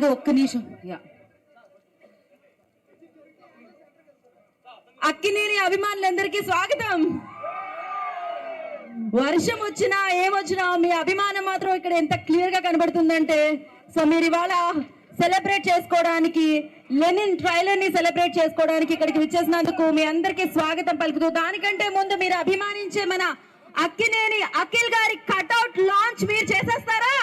కాదు, ఒక్క నిమిషం. అక్కినేని అభిమానులందరికీ స్వాగతం. వర్షం వచ్చినా ఏమొచ్చినా మీ అభిమానం మాత్రం ఇక్కడ ఎంత క్లియర్ గా కనబడుతుందంటే, సో మీరు ఇవాళ సెలబ్రేట్ చేసుకోవడానికి, లెనిన్ ట్రైలర్ ని సెలబ్రేట్ చేసుకోవడానికి ఇక్కడికి విచ్చేసినందుకు మీ అందరికీ స్వాగతం పలుకుతూ, దానికంటే ముందు మీరు అభిమానించే మన అక్కినేని అఖిల్ గారి కట్అవుట్ లాంచ్ మీరు చేసేస్తారా?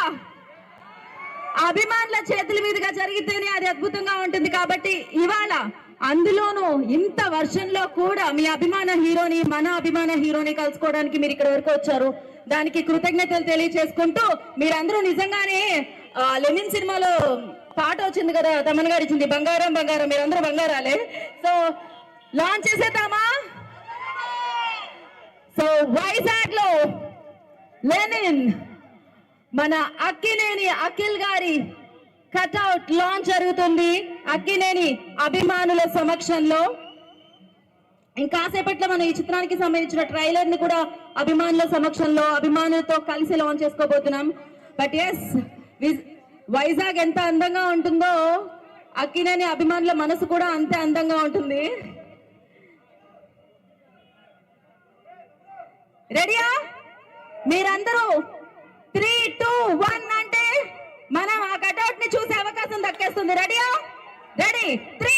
అభిమానుల చేతుల మీదుగా జరిగితేనే అది అద్భుతంగా ఉంటుంది. కాబట్టి ఇవాళ అందులోనూ ఇంత వర్షంలో కూడా మీ అభిమాన హీరోని, మన అభిమాన హీరోని కలుసుకోవడానికి మీరు ఇక్కడ వరకు వచ్చారు. దానికి కృతజ్ఞతలు తెలియచేసుకుంటూ, మీరందరూ నిజంగానే లెనిన్ సినిమాలో పాట వచ్చింది కదా, తమన్ గారు ఇచ్చింది, బంగారం బంగారం, మీరందరూ బంగారాలే. సో లాంచ్ చేసేద్దామా? సో వైజాగ్ లో లెనిన్ మన అక్కినేని అఖిల్ గారి కట్అవుట్ లాంచ్ జరుగుతుంది అక్కినేని అభిమానుల సమక్షంలో. ఇంకాసేపట్లో మనం ఈ చిత్రానికి సంబంధించిన ట్రైలర్ ని కూడా అభిమానుల సమక్షంలో అభిమానులతో కలిసి లాంచ్ చేసుకోబోతున్నాం. బట్ ఎస్, వైజాగ్ ఎంత అందంగా ఉంటుందో అక్కినేని అభిమానుల మనసు కూడా అంతే అందంగా ఉంటుంది. రెడీయా? మీరందరూ 3, 2, 1 అంటే మనం ఆ కట్అవుట్ ని చూసే అవకాశం దక్కేస్తుంది. రెడీయా? రెడీ? 3